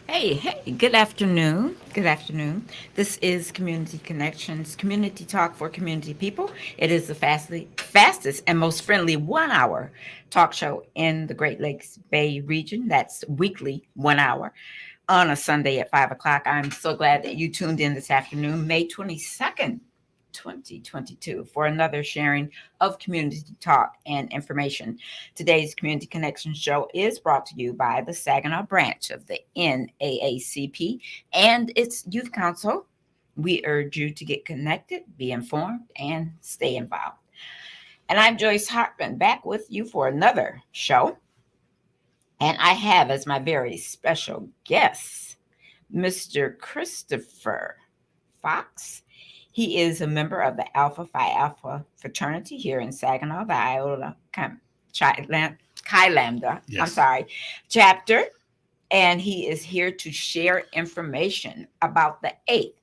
Hey, good afternoon. Good afternoon. This is Community Connections, community talk for community people. It is the fastest and most friendly 1 hour talk show in the Great Lakes Bay region. That's weekly 1 hour on a Sunday at 5 o'clock. I'm so glad that you tuned in this afternoon, May 22nd, 2022, for another sharing of community talk and information. Today's Community Connection show is brought to you by the Saginaw branch of the NAACP and its Youth Council. We urge you to get connected, be informed, and stay involved. And I'm Joyce Harvin, back with you for another show. And I have as my very special guest Mr. Christopher Fox. He is a member of the Alpha Phi Alpha fraternity here in Saginaw, the Iota Chi Lambda, Yes. chapter. And he is here to share information about the 8th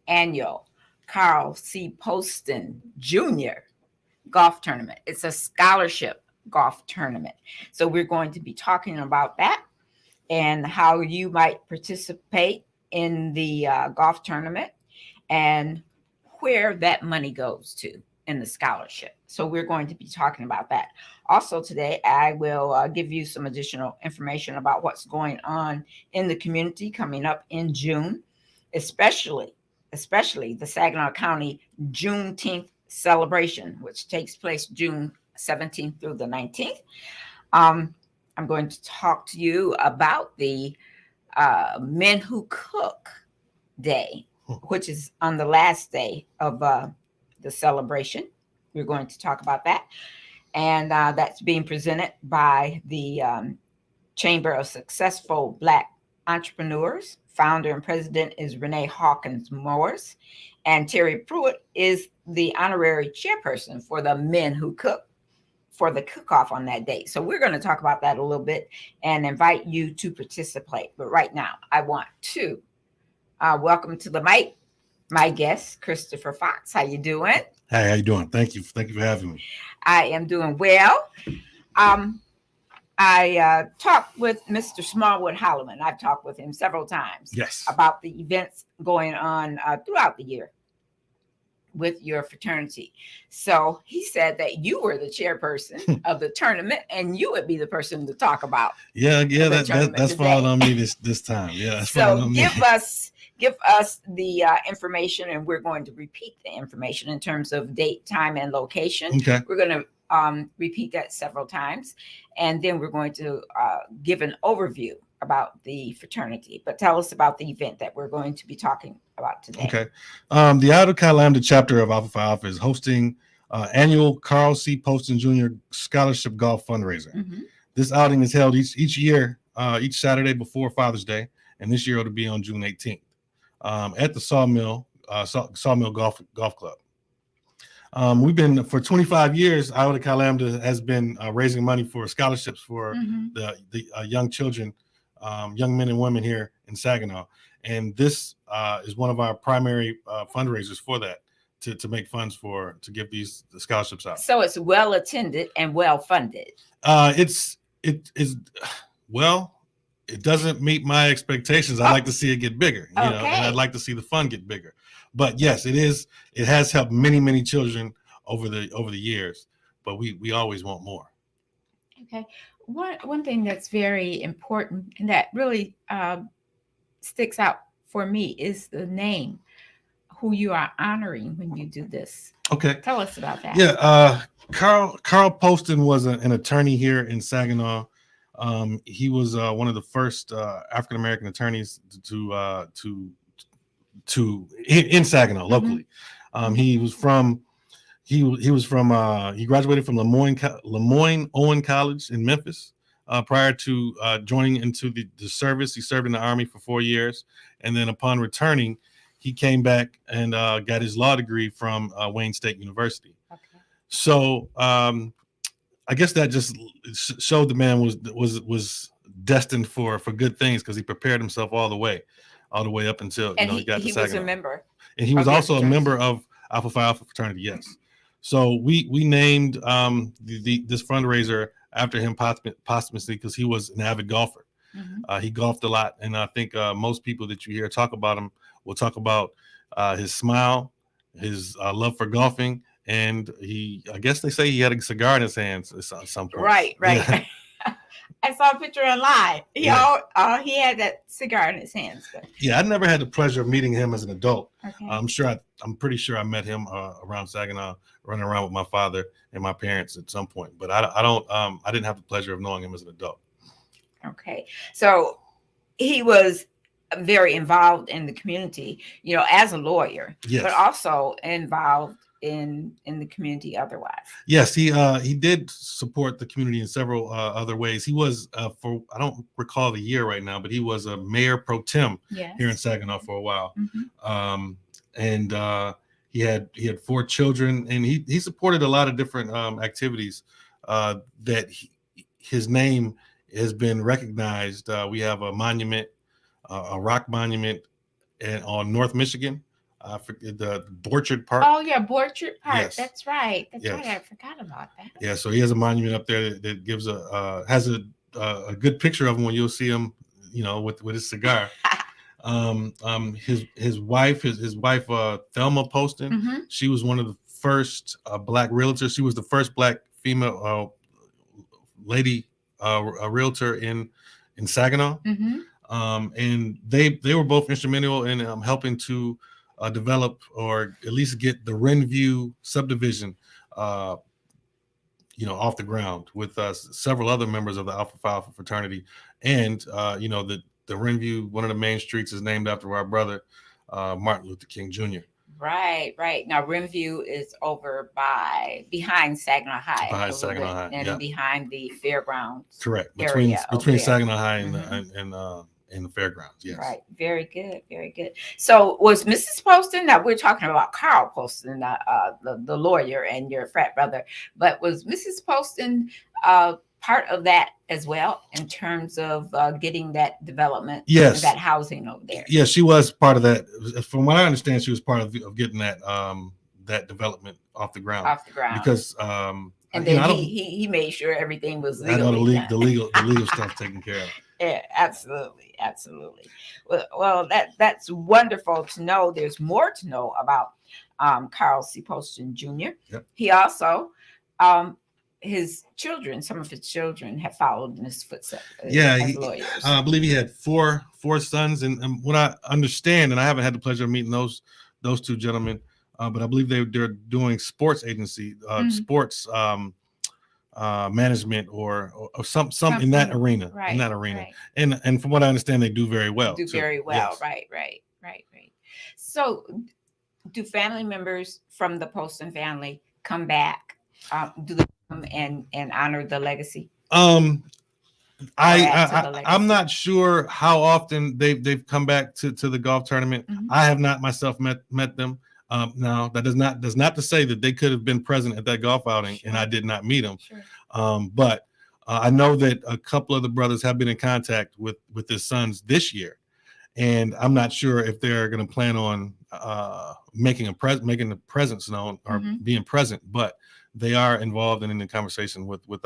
annual Carl C. Poston Jr. golf tournament. It's a scholarship golf tournament. So we're going to be talking about that and how you might participate in the golf tournament and where that money goes to in the scholarship. So we're going to be talking about that. Also today, I will give you some additional information about what's going on in the community coming up in June, especially the Saginaw County Juneteenth celebration, which takes place June 17th through the 19th. I'm going to talk to you about the Men Who Cook Day, which is on the last day of the celebration. We're going to talk about that. And that's being presented by the Chamber of Successful Black Entrepreneurs. Founder and president is Renee Hawkins Morris. And Terry Pruitt is the honorary chairperson for the Men Who Cook for the cook-off on that date. So we're going to talk about that a little bit and invite you to participate. But right now, I want to welcome to the mic my guest, Christopher Fox. How you doing? Hey, how you doing? Thank you. Thank you for having me. I am doing well. Um, I talked with Mr. Smallwood Holloman. I've talked with him several times Yes. about the events going on throughout the year with your fraternity. So he said that you were the chairperson of the tournament and you would be the person to talk about. Yeah. That's That's falling on me this time. Yeah. That's so give us the information, and we're going to repeat the information in terms of date, time, and location. Okay. We're going to repeat that several times, and then we're going to give an overview about the fraternity. But tell us about the event that we're going to be talking about today. Okay. The Iota Chi Lambda chapter of Alpha Phi Alpha is hosting annual Carl C. Poston Jr. Scholarship Golf Fundraiser. Mhm. This outing is held each year, each Saturday before Father's Day, and this year it'll be on June 18th at the Sawmill Golf Club. We've been for 25 years. Iota Chi Lambda has been raising money for scholarships for the young children, young men and women here in Saginaw, and this is one of our primary fundraisers for that to make funds to give these scholarships out. So it's well attended and well funded. It is well. It doesn't meet my expectations. I'd like to see it get bigger, and I'd like to see the fund get bigger. But yes, it is. It has helped many children over the years. But we always want more. Okay. One thing that's very important and that really sticks out for me is the name, who you are honoring when you do this. Okay. Tell us about that. Yeah. Carl Poston was an attorney here in Saginaw. He was one of the first African American attorneys in Saginaw locally. He graduated from Lemoyne Owen College in Memphis. Prior to joining into the service, he served in the Army for 4 years, and then upon returning, he came back and got his law degree from Wayne State University. Okay. So I guess that just showed the man was destined for good things, because he prepared himself all the way up until he got to Saginaw. He was a member, and he was also a member of Alpha Phi Alpha fraternity. Yes. So we named this fundraiser after him posthumously because he was an avid golfer. He golfed a lot, and I think most people that you hear talk about him will talk about his smile, his love for golfing, and I guess they say he had a cigar in his hands at some point. Right. Yeah. I saw a picture online. He had that cigar in his hands. But. Yeah, I never had the pleasure of meeting him as an adult. Okay. I'm pretty sure I met him around Saginaw, running around with my father and my parents at some point. But I didn't have the pleasure of knowing him as an adult. Okay, so he was very involved in the community, as a lawyer, yes, but also involved in the community otherwise. Yes, he did support the community in several other ways. He was for I don't recall the year right now, but he was a mayor pro tem here in Saginaw for a while. And he had 4 children, and he supported a lot of different activities that his name has been recognized. We have a monument, a rock monument, on North Michigan. The Borchard Park. Oh yeah, Borchard Park. Yes. That's right. That's right. I forgot about that. Yeah, so he has a monument up there that gives has a good picture of him when you'll see him, with his cigar. His wife Thelma Poston. She was one of the first black realtors. She was the first black female lady a realtor in Saginaw. And they were both instrumental in helping to develop, or at least get the Renview subdivision off the ground, with several other members of the Alpha Phi Alpha fraternity. And the Renview, one of the main streets, is named after our brother Martin Luther King Jr. Right. Now Renview is over behind Saginaw High. Behind Saginaw High, and behind the fairgrounds. Correct. Between Saginaw High and the fairgrounds. Yes. Right. Very good. Very good. So was Mrs. Poston, now we're talking about Carl Poston, the lawyer and your frat brother, but was Mrs. Poston part of that as well, in terms of getting that development, that housing over there? Yes, she was part of that. From what I understand, she was part of getting that that development off the ground. Because and then he made sure everything was legally the legal stuff taken care of. Yeah, absolutely. Well, that's wonderful to know. There's more to know about Carl C. Poston Jr. Yep. He also some of his children have followed in his footsteps. As lawyers. I believe he had four sons, and what I understand, and I haven't had the pleasure of meeting those 2 gentlemen, but I believe they're doing sports agency, sports management, or some in that arena. Right, in that arena. Right. And from what I understand, they do very well. Very well. Yes. Right. So, do family members from the Poston family come back? Do they come and honor the legacy? I'm not sure how often they've come back to the golf tournament. I have not myself met them. Now that does not to say that they could have been present at that golf outing, and I did not meet them. But I know that a couple of the brothers have been in contact with his sons this year, and I'm not sure if they're going to plan on making the presence known, or being present, but they are involved and in the conversation with what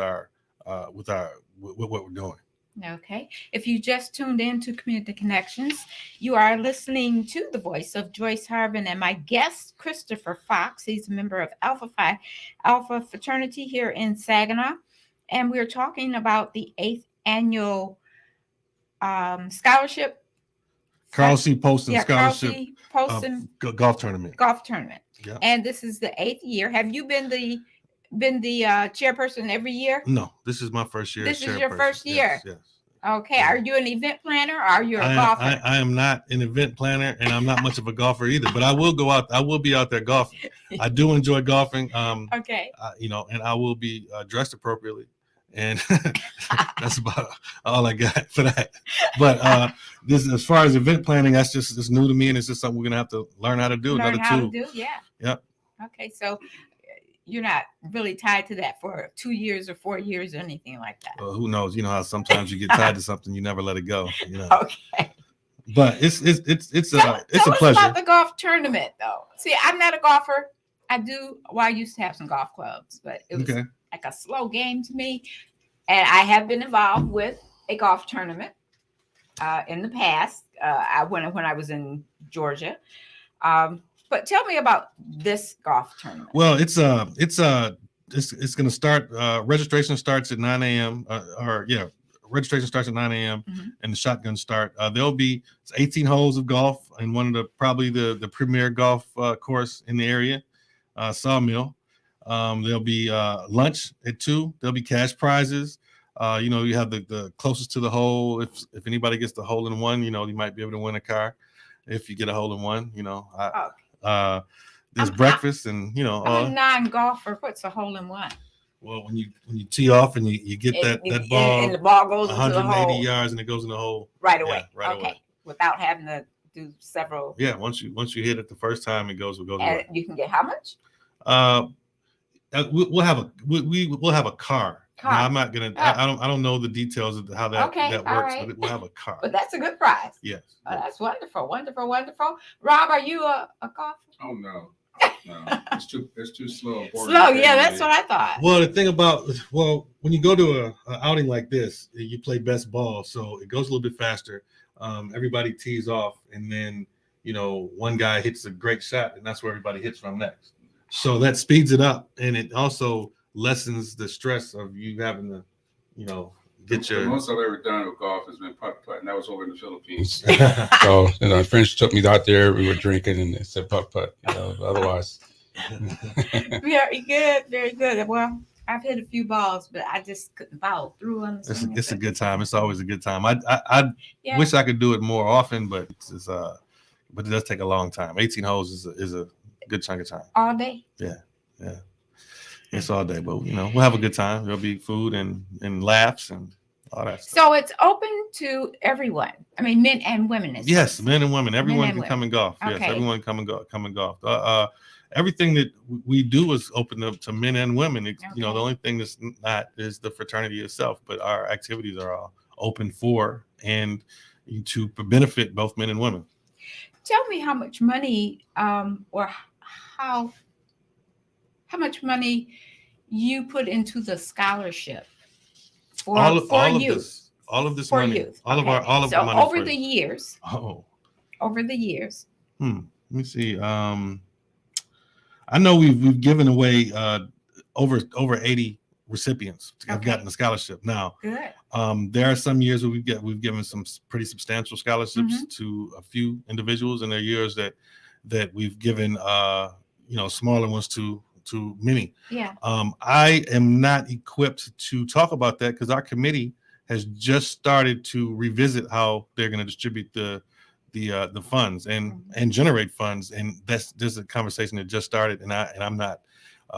we're doing. Okay. If you just tuned in to Community Connections, you are listening to the voice of Joyce Harvin and my guest, Christopher Fox. He's a member of Alpha Phi Alpha fraternity here in Saginaw. And we're talking about the 8th annual scholarship. Carl C. Poston scholarship. Carl C. Poston golf tournament. Yeah. And this is the 8th year. Have you been the chairperson every year? No, this is my first year. This is your first year. Yes. Okay. Are you an event planner, or are you a golfer? I am not an event planner, and I'm not much of a golfer either. But I will go out. I will be out there golfing. I do enjoy golfing. Okay. And I will be dressed appropriately, and that's about all I got for that. But this, as far as event planning, it's new to me, and it's just something we're gonna have to learn how to do. Yeah. Yep. Okay. So you're not really tied to that for 2 years or 4 years or anything like that. Well, who knows? You know how sometimes you get tied to something, you never let it go. Okay. But it's a pleasure. About the golf tournament, though. See, I'm not a golfer. I used to have some golf clubs, but it was like a slow game to me. And I have been involved with a golf tournament. in the past. I went when I was in Georgia. But tell me about this golf tournament. Well, it's going to start. Registration starts at 9 a.m. Registration starts at 9 a.m. Mhm. and the shotgun start. There'll be 18 holes of golf in one of probably the premier golf course in the area, Sawmill. There'll be lunch at 2. There'll be cash prizes. You have the closest to the hole. If anybody gets the hole in one, you might be able to win a car. If you get a hole in one, there's breakfast and I'm a non-golfer. What's a hole in one? Well, when you tee off and you get that ball, and the ball goes into the 180 hole yards and it goes in the hole right away. Yeah, right okay, away. Without having to do several. Yeah, once you hit it the first time, it goes And away. you can get how much? We'll have a car. Now, I'm not gonna. I don't know the details of how that works, right. but we'll have a car. But that's a good prize. Yes. Oh, that's wonderful, wonderful, wonderful. Rob, are you a golfer? Oh no, it's too slow. Slow, yeah, that's what I thought. Well, the thing about when you go to a outing like this, you play best ball, so it goes a little bit faster. Everybody tees off, and then one guy hits a great shot, and that's where everybody hits from next. So that speeds it up, and it also lessens the stress of you having to, get your. The most I've ever done with golf has been putt-putt, and that was over in the Philippines. So my friends took me out there. We were drinking, and they said putt-putt. Otherwise. Very good, very good. Well, I've hit a few balls, but I just couldn't follow through on the swing. It's a good time. It's always a good time. I wish I could do it more often, but but it does take a long time. 18 holes is a good chunk of time. All day. Yeah. It's all day, but we'll have a good time. There'll be food and laughs and all that stuff. So it's open to everyone. I mean, men and women. Yes, men and women. Everyone can women. come and golf. Okay. Yes, everyone come and golf. Everything that we do is open up to men and women. The only thing that's not is the fraternity itself, but our activities are all open for and to benefit both men and women. Tell me how much money, or how much money you put into the scholarship for youth. All of this for money. Youth. All of the money. Over the years. Oh. Over the years. Let me see. I know we've given away over 80 recipients have gotten a scholarship. Now, good. There are some years where we've given some pretty substantial scholarships to a few individuals, and there are years that we've given smaller ones to many. Yeah. I am not equipped to talk about that because our committee has just started to revisit how they're going to distribute the funds and generate funds, and there's a conversation that just started, and I'm not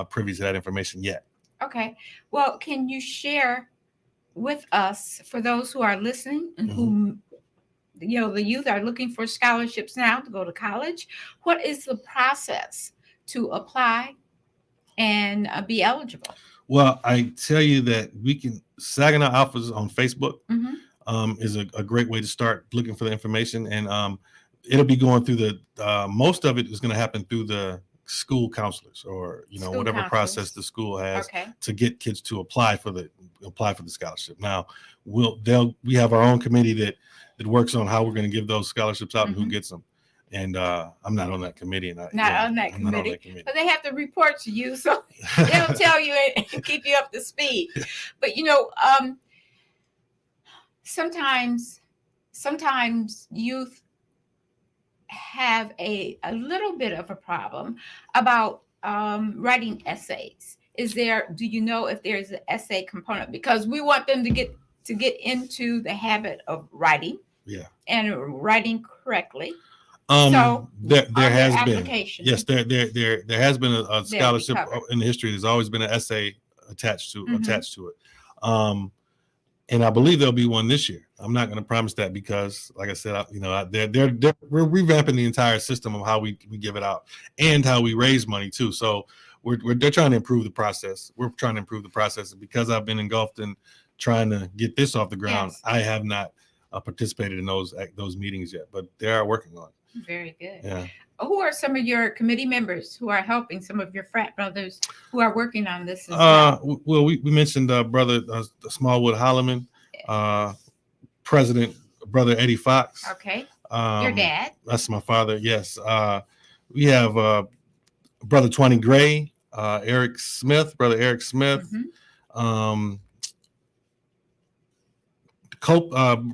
privy to that information yet. Okay. Well, can you share with us, for those who are listening and who the youth are looking for scholarships now to go to college, what is the process to apply and be eligible? Well, I tell you that Saginaw Alphas on Facebook is a great way to start looking for the information, and it'll be going through the most of it is going to happen through the school counselors or whatever process the school has to get kids to apply for the scholarship. Now we have our own committee that works on how we're going to give those scholarships out and who gets them. And I'm not on that committee. And not on that committee, but they have to report to you, so they'll tell you and keep you up to speed. But sometimes youth have a little bit of a problem about writing essays. Do you know if there's an essay component? Because we want them to get into the habit of writing, and writing correctly. So there has been, yes, there has been a scholarship in the history. There's always been an essay attached to it. And I believe there'll be one this year. I'm not going to promise that because, like I said, we're revamping the entire system of how we give it out and how we raise money too. So they're trying to improve the process. We're trying to improve the process. And because I've been engulfed in trying to get this off the ground, I have not participated in those meetings yet, but they are working on it. Very good. Yeah. Who are some of your committee members who are helping, some of your frat brothers who are working on this as well? Well, we mentioned brother Smallwood Holloman, President brother Eddie Fox. Okay. Your dad. That's my father. Yes. We have brother 20 Gray, brother Eric Smith, Mhm.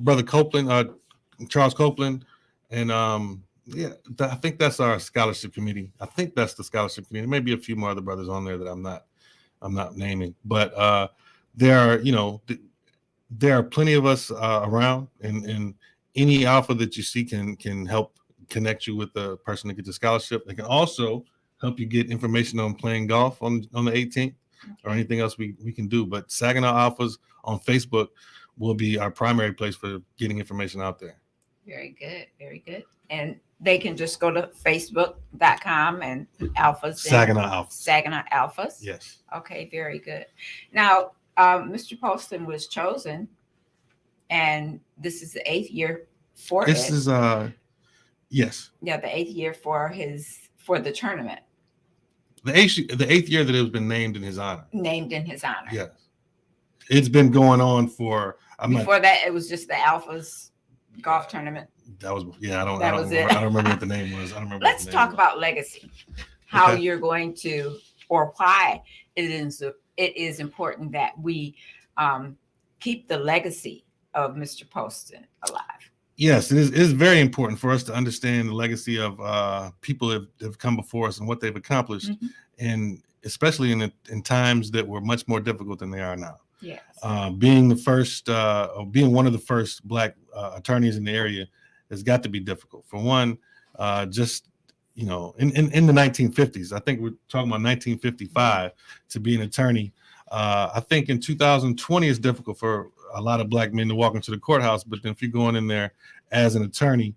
Brother Copeland, Charles Copeland, and I think that's our scholarship committee. I think that's the scholarship committee. Maybe a few more other brothers on there that I'm not naming, but there are, there are plenty of us around, and any alpha that you see can help connect you with the person to get the scholarship. They can also help you get information on playing golf on the 18th or anything else we can do. But Saginaw Alphas on Facebook will be our primary place for getting information out there. Very good. Very good. And they can just go to facebook.com and Alphas. Saginaw Alphas. Saginaw Alphas. Yes. Okay, very good. Now, Mr. Poston was chosen, and this is the 8th year for This it. is yes. Yeah, the 8th year for the tournament. The eighth year that it has been named in his honor. Named in his honor. Yes. It's been going on for Before that, it was just the Alphas golf tournament. That was I don't remember what the name was. I don't remember. Let's talk about legacy. How Okay. you're going to, or why it is important that we keep the legacy of Mr. Poston alive. Yes, it is very important for us to understand the legacy of people that have come before us and what they've accomplished, Mhm. and especially in times that were much more difficult than they are now. Yes. Being the first, or being one of the first Black attorneys in the area has got to be difficult. For one, just in the 1950s, I think we're talking about 1955 to be an attorney. I think in 2020 it's difficult for a lot of Black men to walk into the courthouse, but then if you're going in there as an attorney,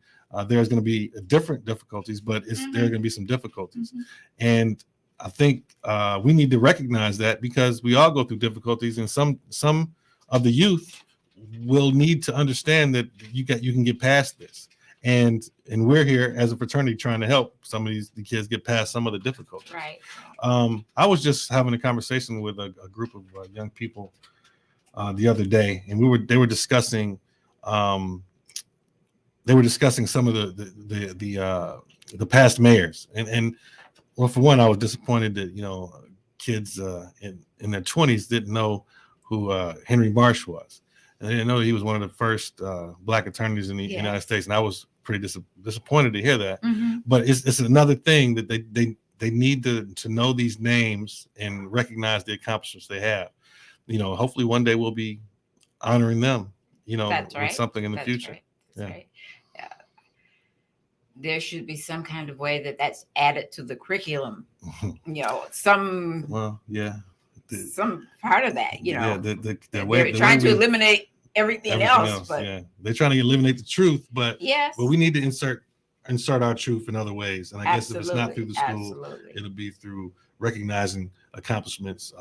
there's going to be different difficulties, but there are going to be some difficulties. Mhm. And I think we need to recognize that, because we all go through difficulties, and some of the youth will need to understand that you can get past this. And we're here as a fraternity trying to help some of the kids get past some of the difficulties. Right. I was just having a conversation with a group of young people the other day, and they were discussing some of the past mayors, and well, for one, I was disappointed that kids in their 20s didn't know who Henry Marsh was, and they didn't know he was one of the first Black attorneys in the United States, and I was pretty disappointed to hear that. Mhm. But it's another thing that they need to know these names and recognize the accomplishments they have. Hopefully one day we'll be honoring them, That's with right. something in the That's future. right. That's Yeah. right. There should be some kind of way that's added to the curriculum. Some Well, yeah. some part of that. Yeah, the they're way trying to we- eliminate everything else. But yeah, they're trying to eliminate the truth, but yes, we need to insert our truth in other ways. And I guess if it's not through the school, absolutely. it'll be through recognizing accomplishments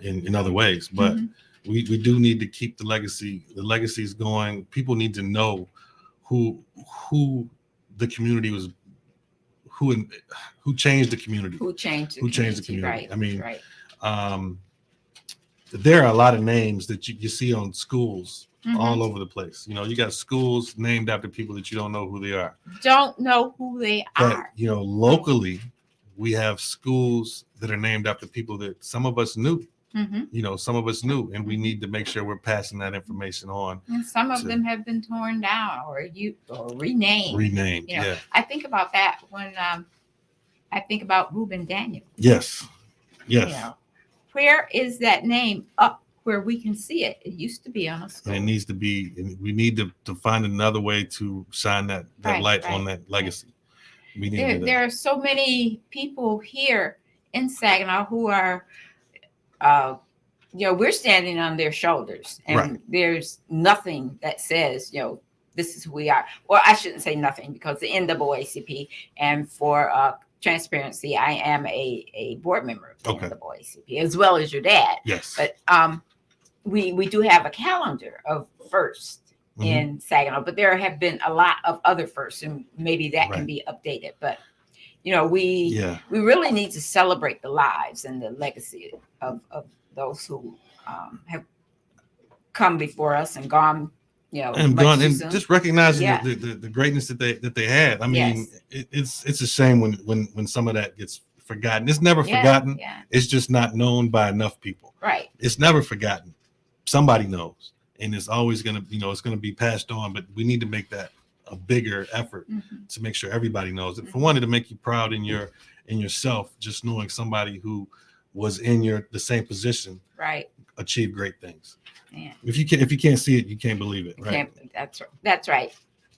in other ways. But Mhm. we do need to keep the legacies going. People need to know who the community was, who changed the community. Who changed the community. Right. I mean, right. There are a lot of names that you see on schools Mhm. all over the place. You got schools named after people that you don't know who they are. Don't know who they But are. locally, we have schools that are named after people that some of us knew. Mhm. Some of us knew, and we need to make sure we're passing that information on. And some of to- them have been torn down or renamed. Renamed. Yeah. I think about that when I think about Reuben Daniel. Yes. Yes. Where is that name up where we can see it? It used to be on a school. And it needs to be. And we need to find another way to shine that Right, light right, on that legacy. We need to do that. There are so many people here in Saginaw who are, we're standing on their shoulders, and Right. there's nothing that says, this is who we are. Well, I shouldn't say nothing, because the NAACP, and for transparency, I am a board member of the Okay. NAACP, as well as your dad. Yes. But we do have a calendar of firsts Mhm. in Saginaw, but there have been a lot of other firsts, and maybe that can Right. be updated. But we really need to celebrate the lives and the legacy of those who have come before us and gone and much gone too and soon. just recognizing Yeah. the greatness that they had. I mean, it's a shame when some of that gets forgotten. It's never forgotten. Yeah. It's just not known by enough people. Right. It's never forgotten. Somebody knows, and it's always gonna it's gonna be passed on. But we need to make that a bigger effort to make sure everybody knows it. For one, to make you proud in yourself, just knowing somebody who was in the same position, Right. achieve great things. Yeah. If you can't see it, you can't believe it. Right. That's right.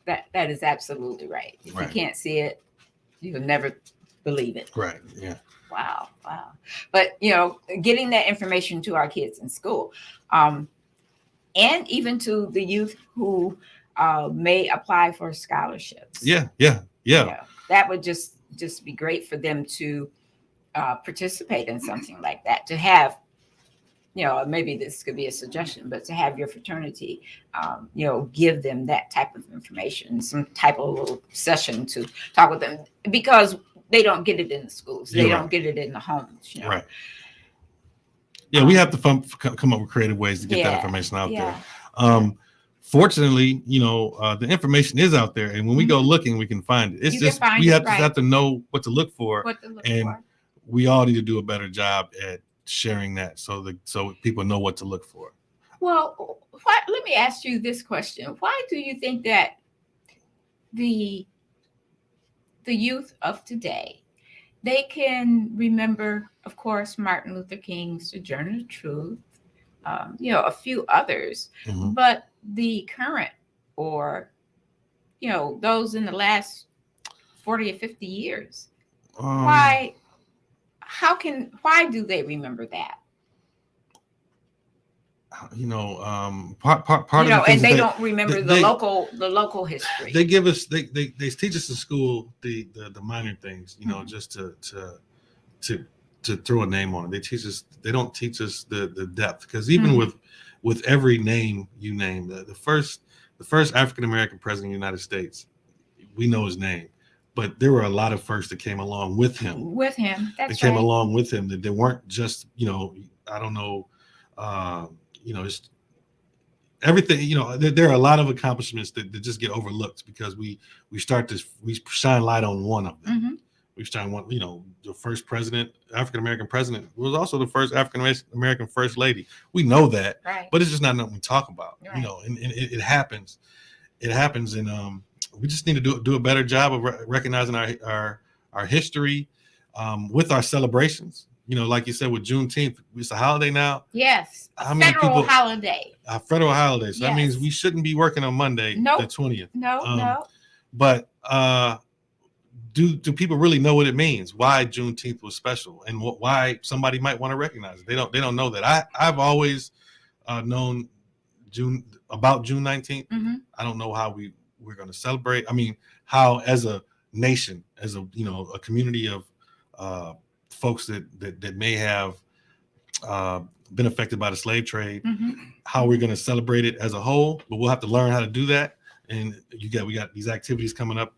That is absolutely right. If you can't see it, you'll never believe it. Right. Yeah. Wow. But getting that information to our kids in school, and even to the youth who may apply for scholarships. Yeah. That would just be great for them to participate in something like that. To have, maybe this could be a suggestion, but to have your fraternity, give them that type of information, some type of little session to talk with them, because they don't get it in the schools. They don't get it in the homes. Right. Yeah, we have to come up with creative ways to get that information out there. Fortunately, the information is out there, and when we go looking, we can find it. It's we have to know what to look for, we all need to do a better job at sharing that so people know what to look for. Well, let me ask you this question: why do you think that the youth of today, they can remember, of course, Martin Luther King's Sojourner Truth, a few others, but the current, or those in the last 40 or 50 years, why do they remember that? Part of the and they don't remember the local history. They give us they teach us in school the minor things, just to throw a name on it. They don't teach us the depth, because even with every name you name, the first African American president of the United States, we know his name, but there were a lot of firsts that came along with him. Came along with him, that they weren't just I don't know. It's everything. There are a lot of accomplishments that just get overlooked because we shine light on one of them. We shine one. The first African American president, was also the first African American first lady. We know that, but it's just not nothing we talk about. And it happens. And we just need to do a better job of recognizing our history with our celebrations. Like you said, with Juneteenth, it's a holiday now. Yes, federal holiday. A federal holiday. So that means we shouldn't be working on Monday, the 20th. No. But do people really know what it means? Why Juneteenth was special, and why somebody might want to recognize it? They don't know that. I've always known about June 19th. I don't know how we're going to celebrate. I mean, how as a nation, as a community of folks that may have been affected by the slave trade, how we're going to celebrate it as a whole, but we'll have to learn how to do that. And we got these activities coming up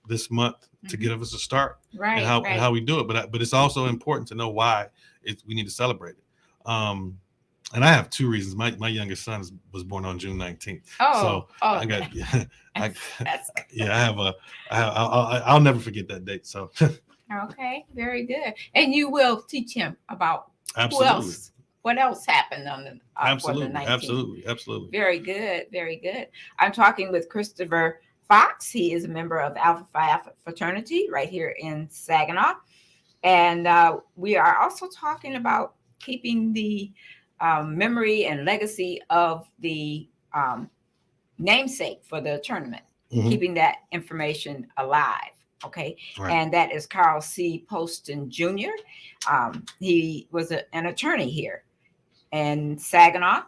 this month to give us a start, and how we do it. But it's also important to know why we need to celebrate it. And I have two reasons. My youngest son was born on June 19th. I got I'll never forget that date. So. Okay, very good. And you will teach him about what else happened on the Absolutely. Very good. I'm talking with Christopher Fox. He is a member of Alpha Phi Alpha fraternity right here in Saginaw, and we are also talking about keeping the memory and legacy of the namesake for the tournament, keeping that information alive. Okay. And that is Carl C. Poston Jr. He was an attorney here in Saginaw.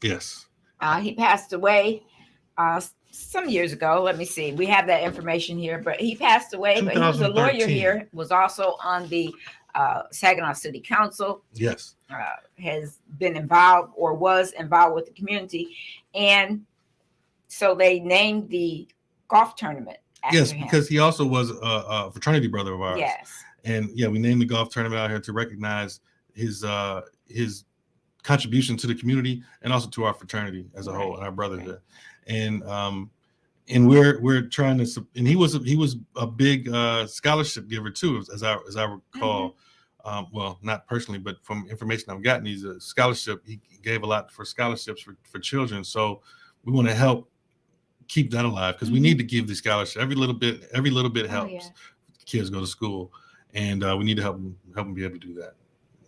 Yes. He passed away some years ago. Let me see. We have that information here, but he passed away. But he was a lawyer here, was also on the Saginaw City Council. Yes. Has been involved or was involved with the community. And so they named the golf tournament. Yes, because he also was a fraternity brother of ours. Yes. And we named the golf tournament out here to recognize his contribution to the community and also to our fraternity as a whole and our brotherhood. and we're trying to, and he was a big scholarship giver too, as I recall. Well, not personally, but from information I've gotten, he's a scholarship. He gave a lot for scholarships for children. So we want to help keep that alive, because we need to give the scholarship. Every little bit helps. Kids go to school, and we need to help them be able to do that.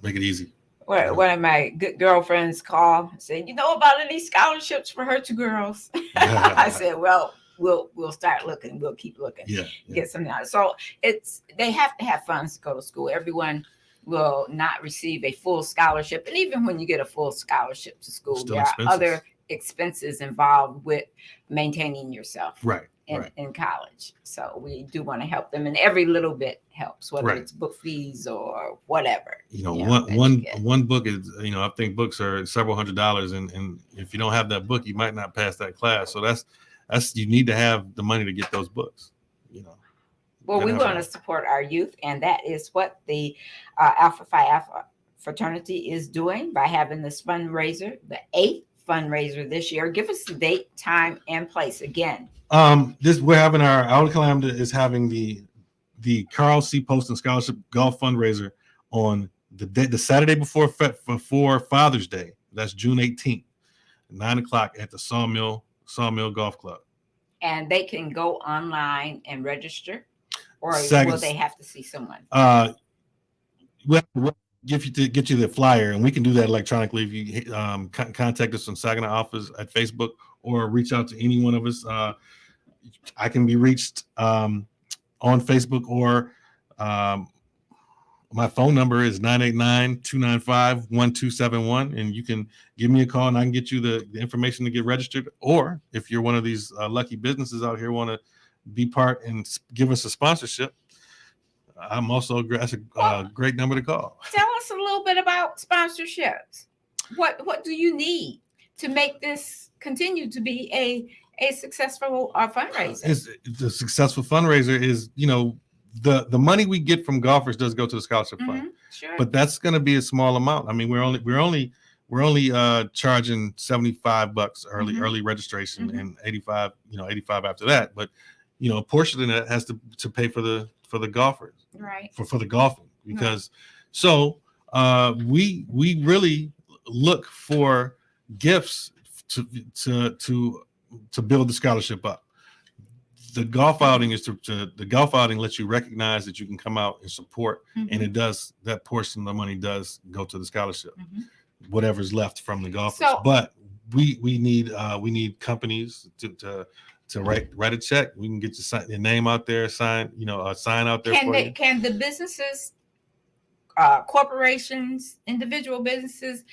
Make it easy. One of my good girlfriends called and said, "You know about any scholarships for her two girls?" I said, "Well, we'll start looking. We'll keep looking. Get something out." So they have to have funds to go to school. Everyone will not receive a full scholarship, and even when you get a full scholarship to school, Still there expenses. are other expenses involved with maintaining yourself Right. in college. So we do want to help them, and every little bit helps, whether Right. it's book fees or whatever. One book is, I think books are several $100s, and if you don't have that book, you might not pass that class. So that's you need to have the money to get those books. Well, we want to support our youth, and that is what the Alpha Phi Alpha fraternity is doing by having this fundraiser, the 8th fundraiser this year. Give us the date, time, and place again. We're having our Calamity is having the Carl C. Poston Scholarship Golf Fundraiser on the Saturday before Father's Day. That's June 18th, 9:00 at the Sawmill Golf Club. And they can go online and register, or will they have to see someone? We'll get you the flyer, and we can do that electronically. If you contact us on Saginaw office at Facebook, or reach out to any one of us. I can be reached on Facebook, or my phone number is 989-295-1271, and you can give me a call, and I can get you the information to get registered. Or if you're one of these lucky businesses out here want to be part and give us a sponsorship, I'm also that's a great number to call. Tell us a little bit about sponsorships. What do you need to make this continue to be a successful fundraiser? The successful fundraiser is, the money we get from golfers does go to the scholarship fund. Sure. But that's going to be a small amount. I mean, we're only charging $75 early registration, and 85 after that. But a portion of that has to pay for the golfers, right? For the golfing, because we really look for gifts to build the scholarship up. The golf outing the golf outing lets you recognize that you can come out and support, and that portion of the money does go to the scholarship, whatever's left from the golfers. But we need companies to write a check. We can get your name out there, sign out there. Can the businesses, corporations, individual businesses,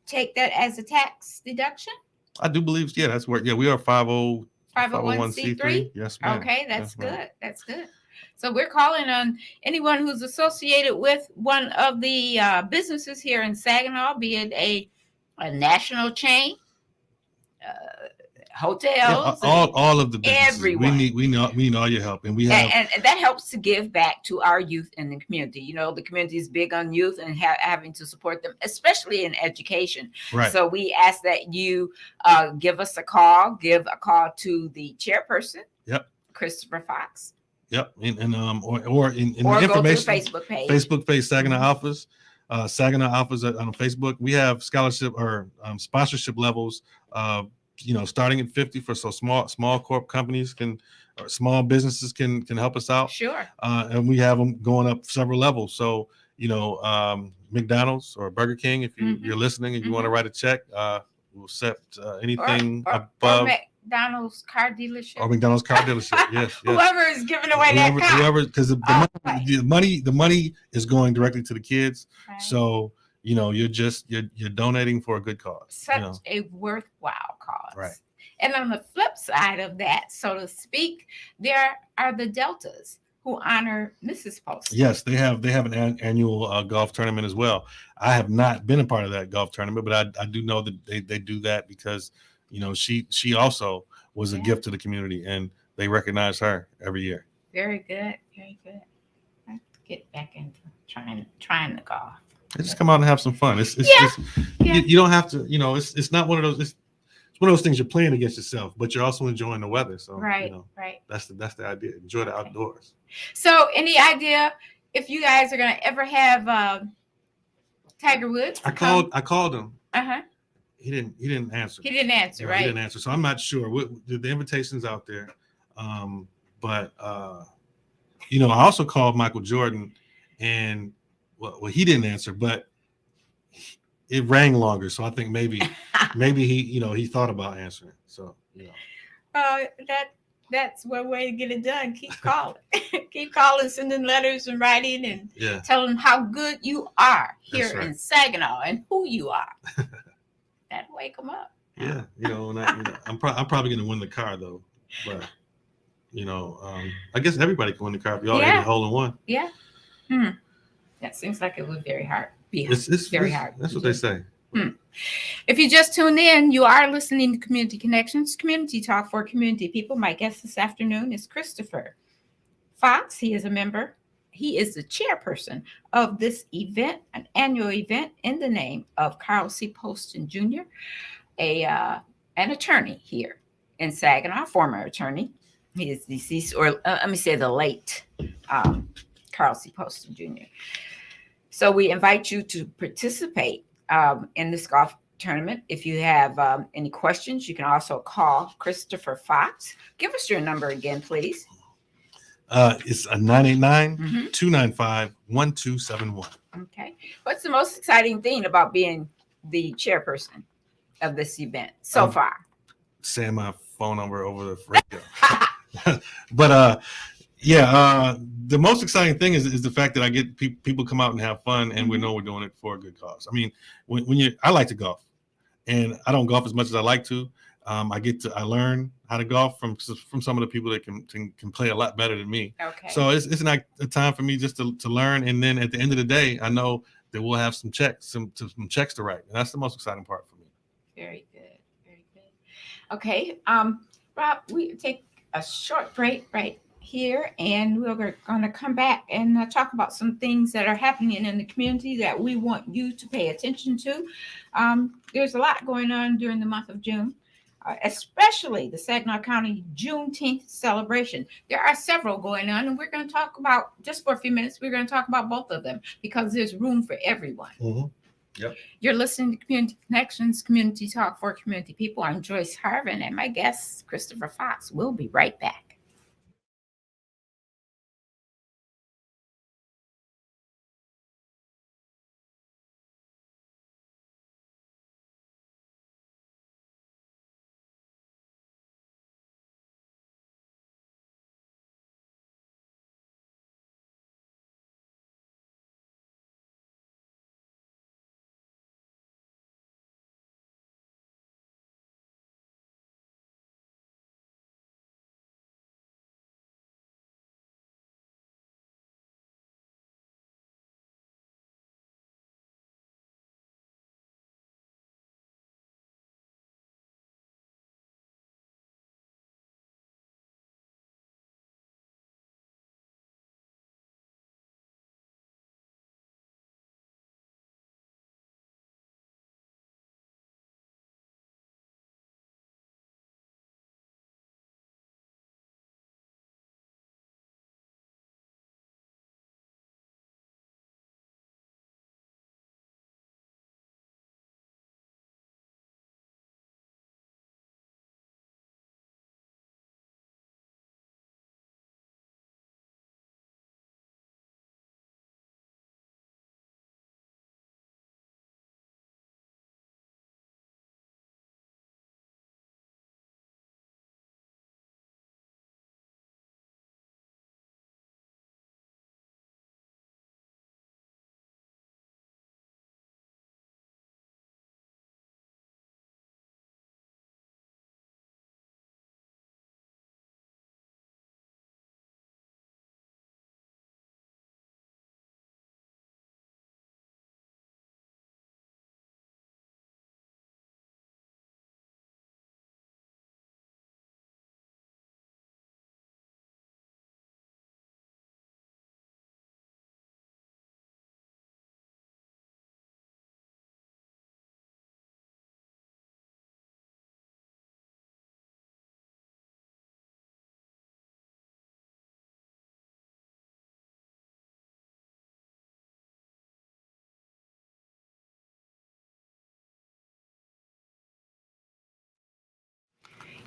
take that as a tax deduction? I do believe, that's where, we are 501c3. Yes, ma'am. Okay, that's good. That's good. So we're calling on anyone who's associated with one of the businesses here in Saginaw, be it a national chain, hotels, all of the businesses. Everyone. We need all your help, and we have, and that helps to give back to our youth in the community. The community is big on youth and having to support them, especially in education. Right. So we ask that you give us a call. Give a call to the chairperson. Yep. Christopher Fox. Yep. Or in or the go information to the Facebook page. Facebook page, Saginaw Office. Saginaw Office on Facebook. We have scholarship or sponsorship levels. Starting at 50 for small corp companies or small businesses can help us out. Sure. And we have them going up several levels. So, McDonald's or Burger King, if you're listening and you want to write a check, we'll accept anything above. Or McDonald's car dealership. Yes. Whoever is giving away that car. Because the money is going directly to the kids. Right. So, you're donating for a good cause. Such a worthwhile cause. Right. And on the flip side of that, so to speak, there are the Deltas who honor Mrs. Poston. Yes, they have an annual golf tournament as well. I have not been a part of that golf tournament, but I do know that they do that because she also was a gift to the community, and they recognize her every year. Very good. Very good. I have to get back into trying the golf. Just come out and have some fun. You don't have to, it's not one of those. It's it's one of those things you're playing against yourself, but you're also enjoying the weather. So Right, you know, right. that's the idea. Enjoy the Okay. outdoors. So, any idea if you guys are gonna ever have Tiger Woods? I called him. Uh-huh. He didn't answer. He didn't answer, No, right? he didn't answer. So I'm not sure. The invitation's out there, but you know, I also called Michael Jordan, and well, he didn't answer, but it rang longer. So I think maybe he, you know, he thought about answering. So you know, That's one way to get it done. Keep calling, keep calling, sending letters and writing, and yeah, telling them how good you are here That's right. in Saginaw and who you are. That'll wake them up. yeah. You know, and I'm probably going to win the car though, but you know, I guess everybody can win the car if y'all hit a hole in one. Yeah. That seems like it would very hard. It's very hard. That's what they say. If you just tuned in, you are listening to Community Connections, Community Talk for Community People. My guest this afternoon is Christopher Fox. He is a member. He is the chairperson of this event, an annual event in the name of Carl C. Poston Jr., an attorney here in Saginaw, former attorney. He is deceased, or let me say the late Carl C. Poston Jr. So we invite you to participate in this golf tournament. If you have any questions, you can also call Christopher Fox. Give us your number again, please. It's a 989-295-1271. Okay. What's the most exciting thing about being the chairperson of this event so far? Saying my phone number over the radio. But the most exciting thing is the fact that I get people come out and have fun, and we know we're doing it for a good cause. I mean, I like to golf, and I don't golf as much as I like to. I learn how to golf from some of the people that can play a lot better than me. Okay. So it's not a time for me just to learn, and then at the end of the day, I know that we'll have some checks to write, and that's the most exciting part for me. Very good. Very good. Okay. Rob, we take a short break right here, and we're going to come back and talk about some things that are happening in the community that we want you to pay attention to. There's a lot going on during the month of June, especially the Saginaw County Juneteenth celebration. There are several going on, and we're going to talk about, just for a few minutes, we're going to talk about both of them because there's room for everyone. Mm-hmm. Yep. You're listening to Community Connections, Community Talk for Community People. I'm Joyce Harvin, and my guest, Christopher Fox. We'll be right back.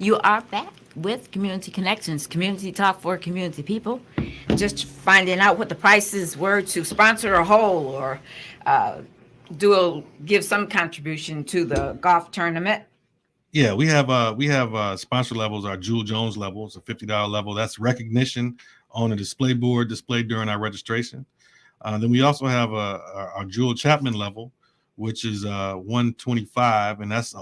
You are back with Community Connections, community talk for community people. Just finding out what the prices were to sponsor a hole or uh, give some contribution to the golf tournament. Yeah, we have sponsor levels. Our Jewel Jones level is a $50 level. That's recognition on a display board displayed during our registration. Then we also have our Jewel Chapman level, which is $125, and that's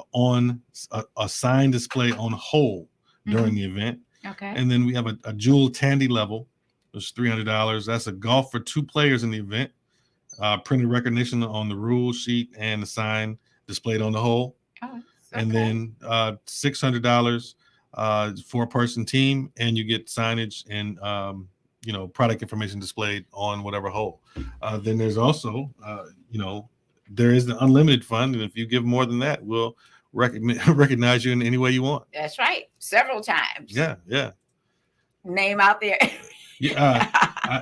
a sign display on hole during the event. Okay. And then we have a Jewel Tandy level, which is $300. That's a golf for 2 players in the event. Printed recognition on the rule sheet and the sign displayed on the hole. Oh, And then $600 for a person team, and you get signage and product information displayed on whatever hole. Then there's also there is the unlimited fund, and if you give more than that, we'll recognize you in any way you want. That's right. Several times. Yeah. Name out there. Yeah.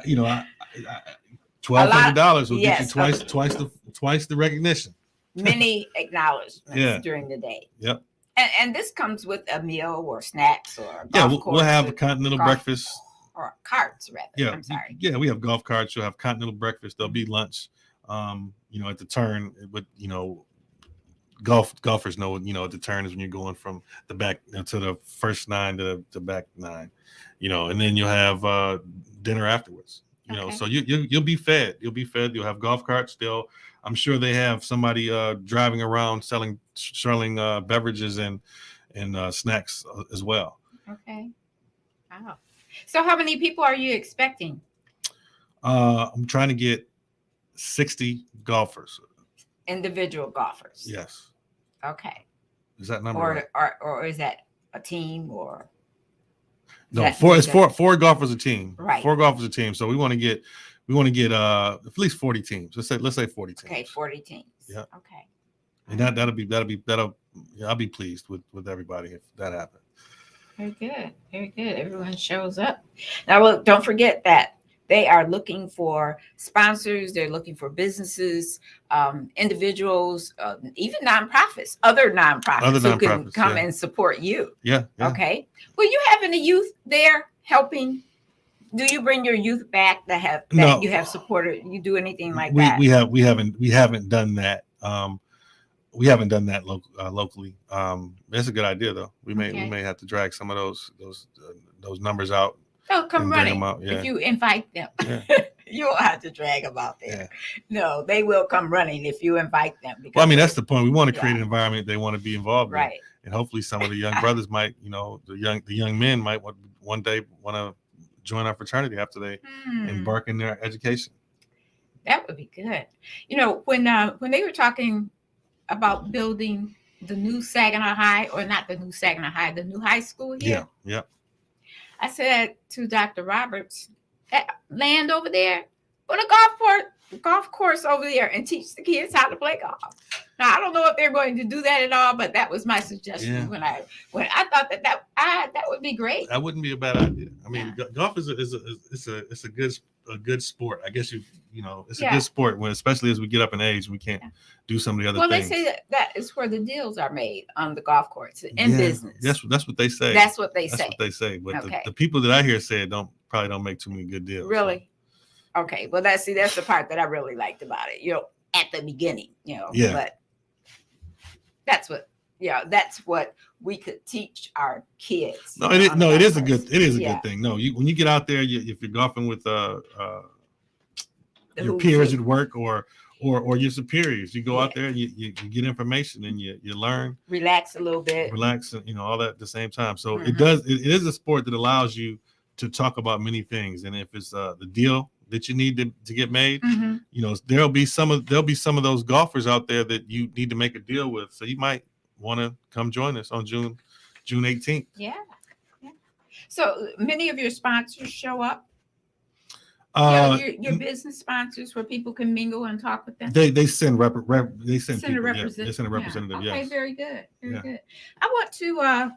$1,200 will get you twice the recognition. Many acknowledgments during the day. Yep. And this comes with a meal or snacks or we'll have a continental breakfast or carts rather. Yeah, I'm sorry. Yeah, we have golf carts. You'll have continental breakfast. There'll be lunch. At the turn, but golfers know at the turn is when you're going from the back to the first 9 to the back 9. And then you'll have dinner afterwards. So you'll be fed. You'll be fed. You'll have golf carts. I'm sure they have somebody driving around selling beverages and snacks as well. Okay. Wow. So how many people are you expecting? I'm trying to get 60 golfers. Individual golfers. Yes. Okay. Is that number right? or is that a team or? No, four golfers a team. Right. 4 golfers a team. So we want to get at least 40 teams. Let's say 40 teams. Okay, 40 teams. Yeah. Okay. And I'll be pleased with everybody if that happens. Very good. Very good. Everyone shows up. Now, look, don't forget that they are looking for sponsors. They're looking for businesses, individuals, even nonprofits, other nonprofits who can come and support you. Yeah. Okay. Will you have any youth there helping? Do you bring your youth back you have supported? You do anything like that? We haven't done that. We haven't done that locally. That's a good idea, though. We may have to drag some of those numbers out. They'll come running if you invite them. Yeah. You won't have to drag them out there. Yeah. No, they will come running if you invite them. That's the point. We want to create an environment they want to be involved in, and hopefully some of the young brothers might, the young men might one day want to join our fraternity after they embark in their education. That would be good. When they were talking about building the new Saginaw High, or not the new Saginaw High, the new high school here. Yeah. I said to Dr. Roberts, that land over there, put a golf course over there and teach the kids how to play golf. Now, I don't know if they're going to do that at all, but that was my suggestion when I thought that would be great. That wouldn't be a bad idea. I mean, golf is a good sport. I guess it's a good sport especially as we get up in age, we can't do some of the other things. Well, they say that is where the deals are made on the golf course in business. That's what they say. That's what they say. But the people that I hear say it probably don't make too many good deals. Really? So. Okay. Well, that's the part that I really liked about it. At the beginning, but that's what we could teach our kids. It is a good thing. No, when you get out there, if you're golfing with your peers at work or your superiors, you go out there and you get information and you learn, relax a little bit, and all that at the same time. So it is a sport that allows you to talk about many things. And if it's the deal that you need to get made, there'll be some of those golfers out there that you need to make a deal with. So you might want to come join us on June 18th. Yeah. So many of your sponsors show up. Your business sponsors where people can mingle and talk with them. They send a representative. They send a representative. Okay, very good. Very good. I want to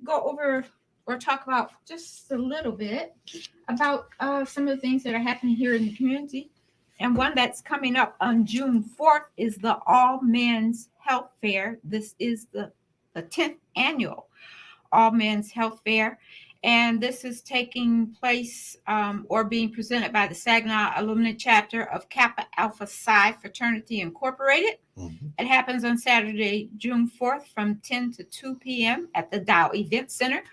go over or talk about just a little bit about some of the things that are happening here in the community. And one that's coming up on June 4th is the All Men's Health Fair. This is the 10th annual All Men's Health Fair. And this is taking place or being presented by the Saginaw Alumni Chapter of Kappa Alpha Psi Fraternity Incorporated. It happens on Saturday, June 4th from 10 to 2 p.m. at the Dow Event Center.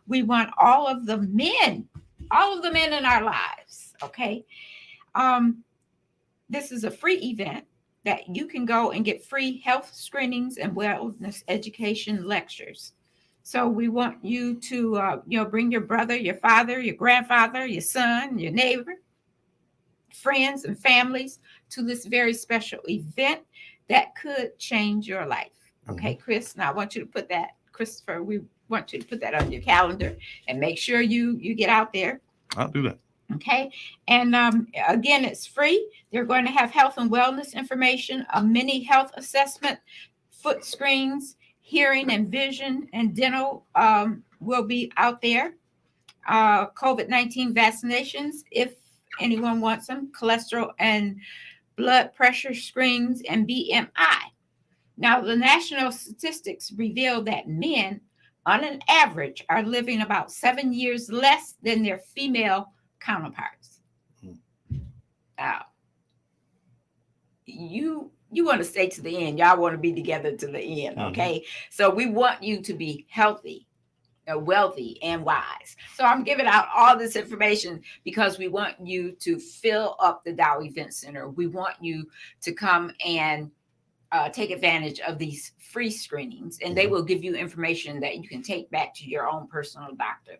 We want all of the men in our lives, okay? This is a free event that you can go and get free health screenings and wellness education lectures. So we want you to, bring your brother, your father, your grandfather, your son, your neighbor, friends, and families to this very special event that could change your life. Okay, Chris, now I want you to put that, Christopher, we want you to put that on your calendar and make sure you get out there. I'll do that. Okay. And again, it's free. They're going to have health and wellness information, a mini health assessment, foot screens, hearing and vision and dental will be out there. COVID-19 vaccinations, if anyone wants them, cholesterol and blood pressure screens, and BMI. Now, the national statistics reveal that men, on an average, are living about 7 years less than their female counterparts. You want to stay to the end. Y'all want to be together to the end, okay? So we want you to be healthy, wealthy, and wise. So I'm giving out all this information because we want you to fill up the Dow Event Center. We want you to come and take advantage of these free screenings, and they will give you information that you can take back to your own personal doctor.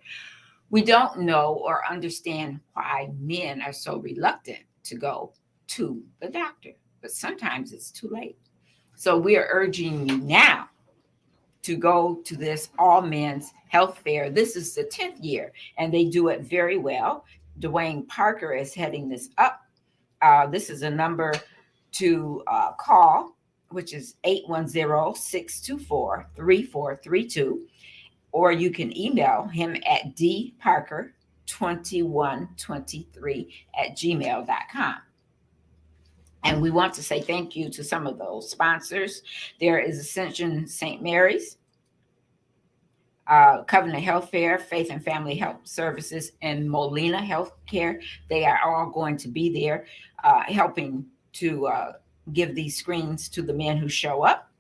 We don't know or understand why men are so reluctant to go to the doctor, but sometimes it's too late. So we are urging you now to go to this All Men's Health Fair. This is the 10th year, and they do it very well. Dwayne Parker is heading this up. This is a number to call, which is 810-624-3432. Or you can email him at dparker2123@gmail.com. And we want to say thank you to some of those sponsors. There is Ascension St. Mary's, Covenant Health Fair, Faith and Family Health Services, and Molina Healthcare. They are all going to be there helping to give these screens to the men who show up.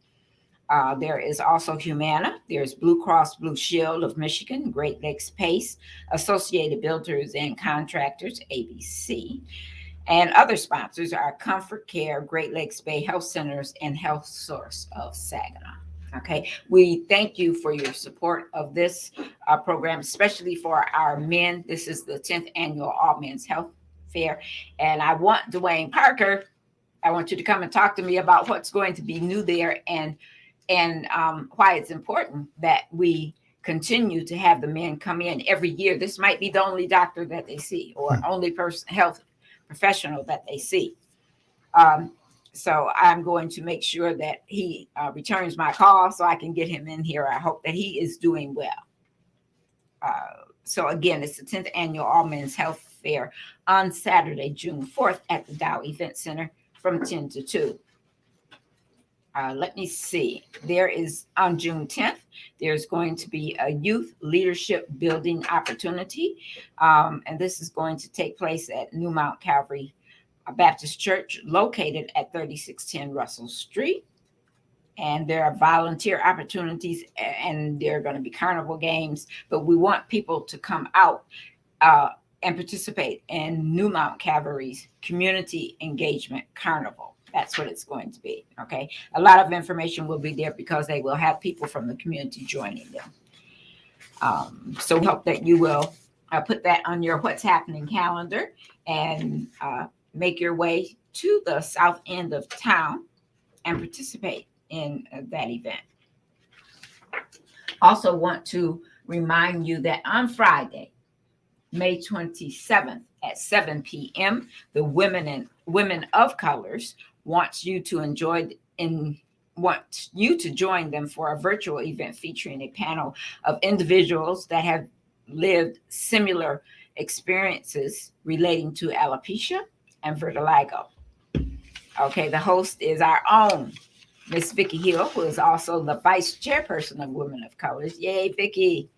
There is also Humana. There's Blue Cross Blue Shield of Michigan, Great Lakes PACE, Associated Builders and Contractors, ABC. And other sponsors are Comfort Care, Great Lakes Bay Health Centers, and Health Source of Saginaw. Okay, we thank you for your support of this program, especially for our men. This is the 10th annual All Men's Health Fair. And I want Dwayne Parker, I want you to come and talk to me about what's going to be new there and why it's important that we continue to have the men come in every year. This might be the only doctor that they see or only health professional that they see. So I'm going to make sure that he returns my call so I can get him in here. I hope that he is doing well. So again, it's the 10th annual All Men's Health Fair on Saturday, June 4th at the Dow Event Center from 10 to 2. Let me see. There is on June 10th, there's going to be a youth leadership building opportunity. And this is going to take place at New Mount Calvary Baptist Church, located at 3610 Russell Street. And there are volunteer opportunities, and there are going to be carnival games. But we want people to come out and participate in New Mount Calvary's Community Engagement Carnival. That's what it's going to be, okay? A lot of information will be there because they will have people from the community joining them. So we hope that you will put that on your What's Happening calendar and make your way to the south end of town and participate in that event. Also want to remind you that on Friday, May 27th at 7 p.m., the Women of Colors wants you to join them for a virtual event featuring a panel of individuals that have lived similar experiences relating to alopecia and vitiligo. Okay, the host is our own Miss Vicki Hill, who is also the vice chairperson of Women of Colors. Yay, Vicki.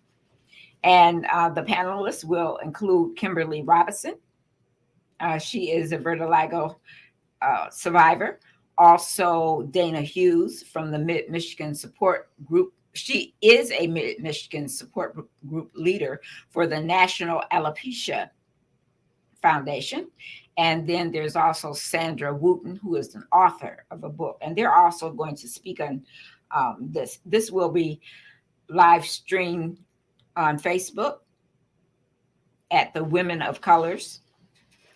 And the panelists will include Kimberly Robinson. She is a vertigo survivor. Also, Dana Hughes from the Mid-Michigan Support Group. She is a Mid-Michigan Support Group leader for the National Alopecia Foundation. And then there's also Sandra Wooten, who is an author of a book. And they're also going to speak on this. This will be live streamed on Facebook at the Women of Colors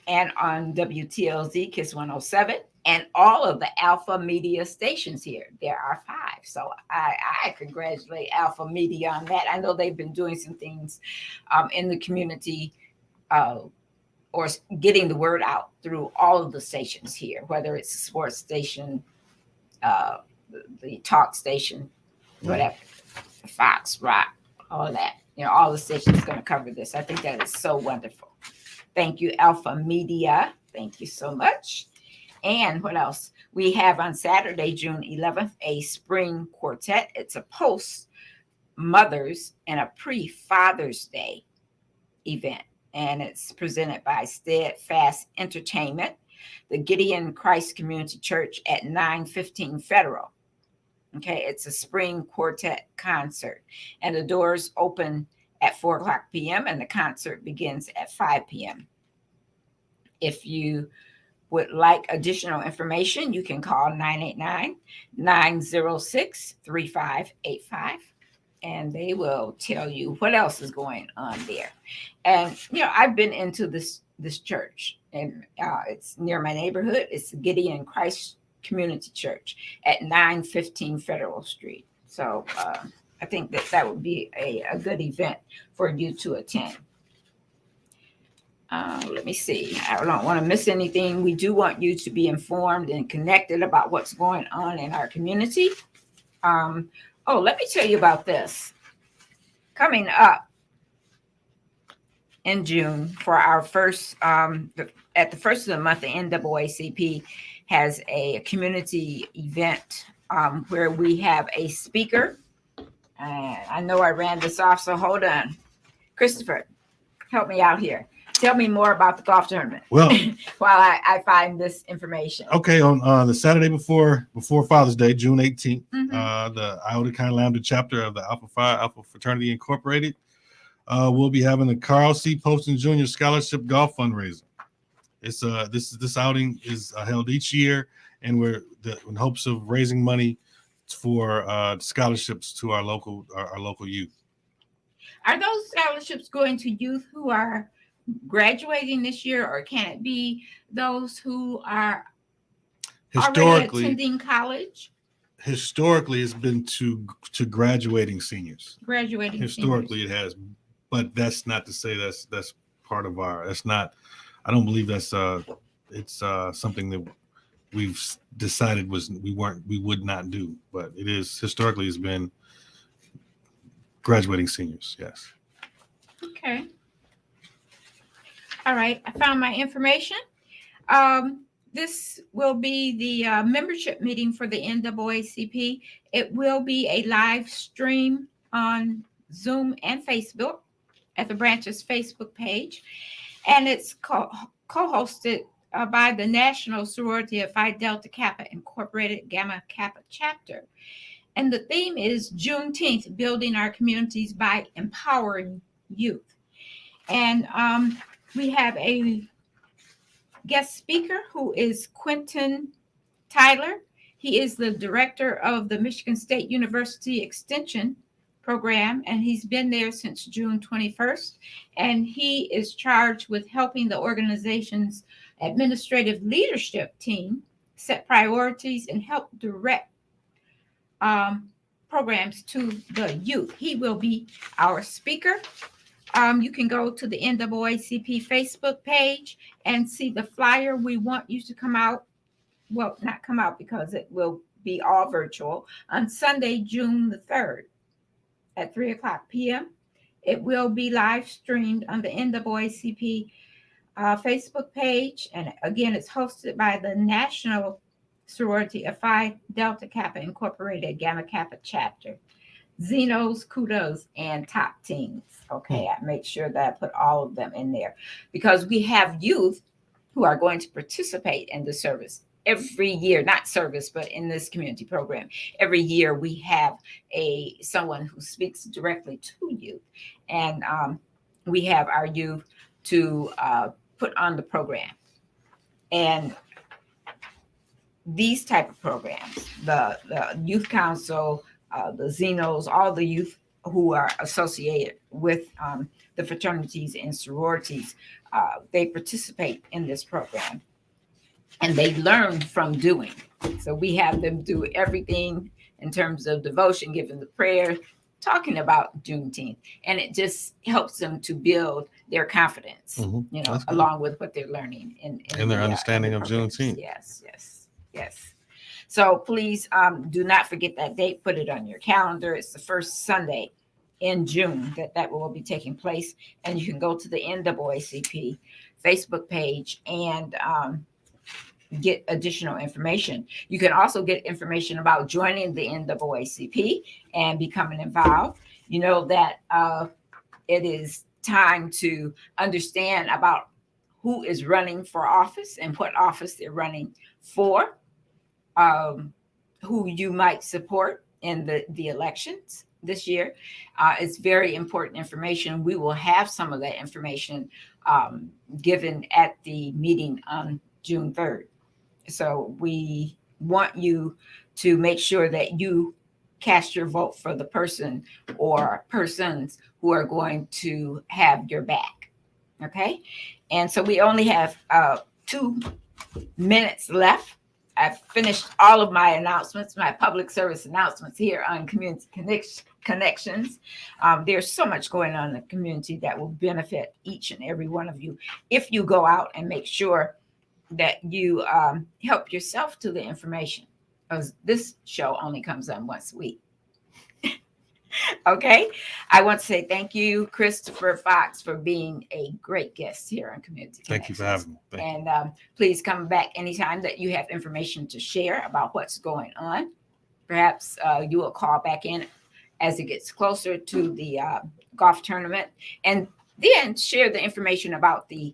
and on WTLZ Kiss 107 and all of the Alpha Media stations here. There are 5. So I congratulate Alpha Media on that. I know they've been doing some things in the community or getting the word out through all of the stations here, whether it's a sports station, the talk station, whatever, Fox, Rock, all of that. All the stations going to cover this. I think that is so wonderful. Thank you, Alpha Media. Thank you so much. And what else? We have on Saturday, June 11th, a spring quartet. It's a post-Mother's and a pre-Father's Day event. And it's presented by Steadfast Entertainment, the Gideon Christ Community Church at 915 Federal. Okay, it's a spring quartet concert. And the doors open at 4:00 p.m. and the concert begins at 5 p.m. If you would like additional information, you can call 989-906-3585. And they will tell you what else is going on there. And, I've been into this church, and it's near my neighborhood. It's the Gideon Christ Community Church at 915 Federal Street. So I think that would be a good event for you to attend. Let me see. I don't want to miss anything. We do want you to be informed and connected about what's going on in our community. Let me tell you about this. Coming up in June for our first, at the first of the month, the NAACP has a community event where we have a speaker. And I know I ran this off, so hold on. Christopher, help me out here. Tell me more about the golf tournament. Well, while I find this information. Okay, on the Saturday before Father's Day, June 18th, the Iota Chi Lambda chapter of the Alpha Phi Alpha Fraternity Incorporated will be having the Carl C. Poston Jr. Scholarship Golf Fundraiser. It's this outing is held each year, and we're in hopes of raising money for scholarships to our local youth. Are those scholarships going to youth who are graduating this year, or can it be those who are already attending college? Historically, it's been to graduating seniors. Historically, it has, but that's not to say that's part of our. That's not. I don't believe that's. It's something that we've decided we would not do, but it is historically has been graduating seniors. Yes. Okay. All right. I found my information. This will be the membership meeting for the NAACP. It will be a live stream on Zoom and Facebook at the branch's Facebook page. And it's co-hosted by the National Sorority of Phi Delta Kappa Incorporated Gamma Kappa chapter. And the theme is Juneteenth, building our communities by empowering youth. And we have a guest speaker who is Quentin Tyler. He is the director of the Michigan State University Extension Program, and he's been there since June 21st. And he is charged with helping the organization's administrative leadership team set priorities and help direct programs to the youth. He will be our speaker. You can go to the NAACP Facebook page and see the flyer. We want you to come out. Well, not come out because it will be all virtual on Sunday, June the 3rd at 3:00 p.m. It will be live streamed on the NAACP Facebook page. And again, it's hosted by the National sorority of Phi Delta Kappa Incorporated, Gamma Kappa chapter, Xenos, Kudos, and Top Teens. Okay, I make sure that I put all of them in there because we have youth who are going to participate in the service every year, not service, but in this community program. Every year we have someone who speaks directly to youth, and we have our youth to put on the program. And these type of programs, the youth council, the Xenos, all the youth who are associated with the fraternities and sororities, they participate in this program and they learn from doing. So we have them do everything in terms of devotion, giving the prayer, talking about Juneteenth, and it just helps them to build their confidence, That's good. along with what they're learning in their the, understanding in the of programs. Juneteenth. Yes. So please do not forget that date. Put it on your calendar. It's the first Sunday in June that will be taking place, and you can go to the NAACP Facebook page and get additional information. You can also get information about joining the NAACP and becoming involved. You know that it is time to understand about who is running for office and what office they're running for, who you might support in the elections this year. It's very important information. We will have some of that information given at the meeting on June 3rd. So we want you to make sure that you cast your vote for the person or persons who are going to have your back. Okay. And so we only have 2 minutes left. I've finished all of my announcements, my public service announcements here on Community Connections. There's so much going on in the community that will benefit each and every one of you if you go out and make sure that you help yourself to the information, because this show only comes on once a week. Okay. I want to say thank you, Christopher Fox, for being a great guest here on Community Thank you Connections. for having me. Thank you. And please come back anytime that you have information to share about what's going on. Perhaps you will call back in as it gets closer to the golf tournament, and then share the information about the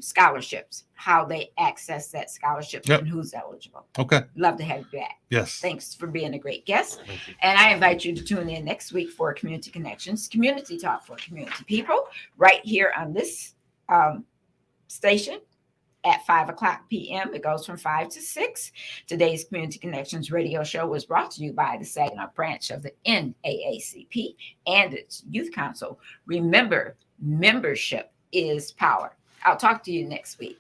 scholarships, how they access that scholarship, Yep. and who's eligible. Okay. Love to have you back. Yes. Thanks for being a great guest. Thank you. And I invite you to tune in next week for Community Connections, community talk for community people, right here on this station at 5:00 p.m. It goes from 5 to 6. Today's Community Connections radio show was brought to you by the Saginaw branch of the NAACP and its Youth Council. Remember, membership is power. I'll talk to you next week.